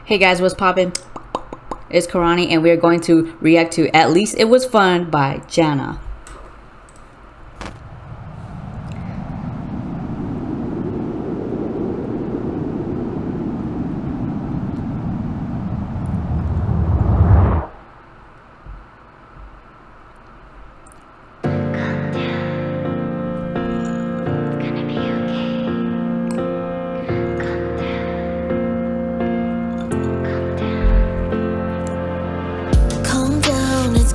Hey guys, what's poppin'? It's Karani, and we're going to react to At Least It Was Fun by JVNA.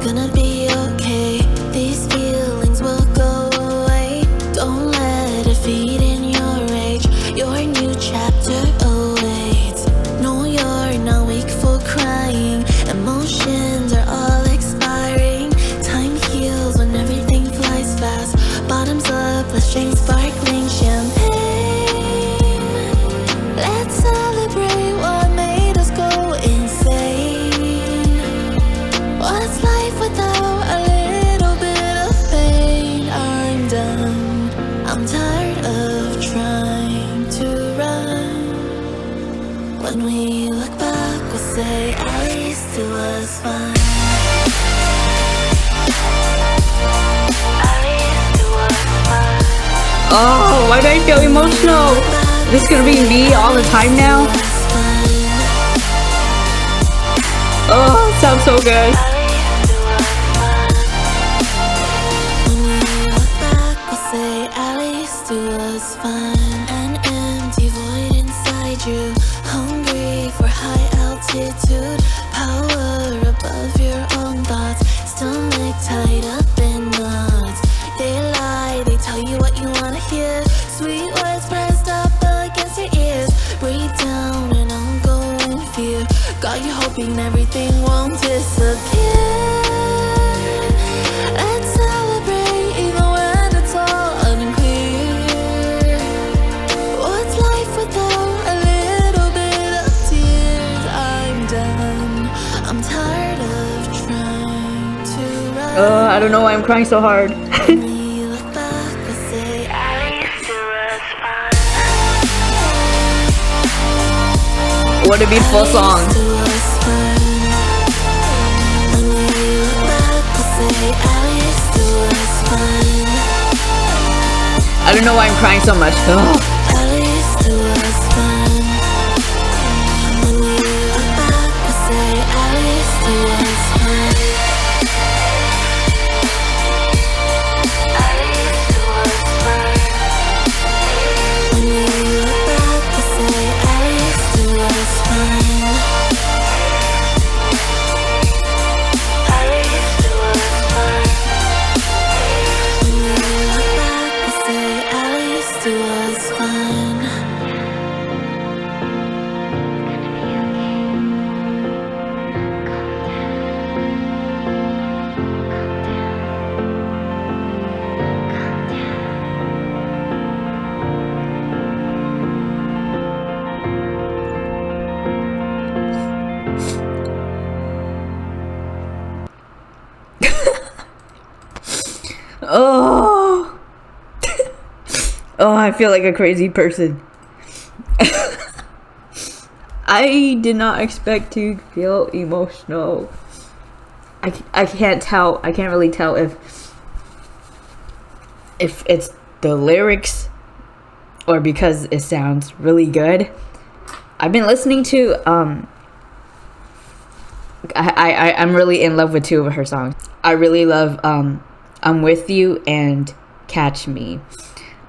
Gonna be okay, these feelings will go away. Don't let it feed in your rage, your new chapter awaits. No, you're not weak for crying, emotions are all expiring. Time heals when everything flies fast. Bottoms up, let's drink sparkling champagne. Let's celebrate what made us go insane. What's life without a little bit of pain? I'm done, I'm tired of trying to run. When we look back, we'll say at least it was fun. At least it was fun. Oh, why do I feel emotional? This is gonna be me all the time now? Oh, it sounds so good. It was fun. An empty void inside you, hungry for high altitude, power above your own thoughts, stomach tied up in knots. They lie, they tell you what you wanna hear, sweet words pressed up against your ears. Breathe down and ongoing fear got you hoping everything won't disappear. Let's celebrate even when it's all unclear. What's life without a little bit of tears? I'm done, I'm tired of trying to run. I don't know why I'm crying so hard. When we look back, we'll say at least it was fun. What a beautiful song. I don't know why I'm crying so much. Oh. At least it was fun. When we look back, we'll say at least it was fun. At least it was fun. When we look back, we'll say at least it was fun. At least it was fun. When we look back, we'll say at least it was fun. Oh. Oh, I feel like a crazy person. I did not expect to feel emotional. I can't tell. I can't really tell if it's the lyrics or because it sounds really good. I've been listening to I'm really in love with two of her songs. I really love I'm With You and Catch Me.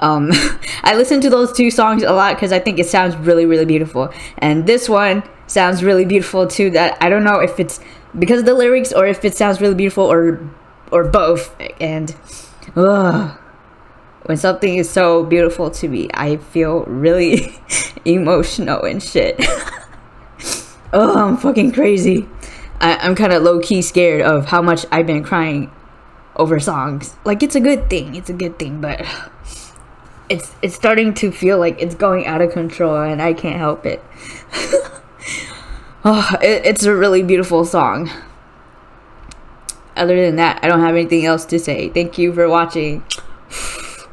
I listen to those two songs a lot because I think it sounds really, really beautiful. And this one sounds really beautiful too. That I don't know if it's because of the lyrics or if it sounds really beautiful or both. And when something is so beautiful to me, I feel really emotional and shit. Oh, I'm fucking crazy. I'm kind of low-key scared of how much I've been crying over songs. Like, it's a good thing, but it's starting to feel like it's going out of control and I can't help it. It's a really beautiful song. Other than that, I don't have anything else to say. Thank you for watching.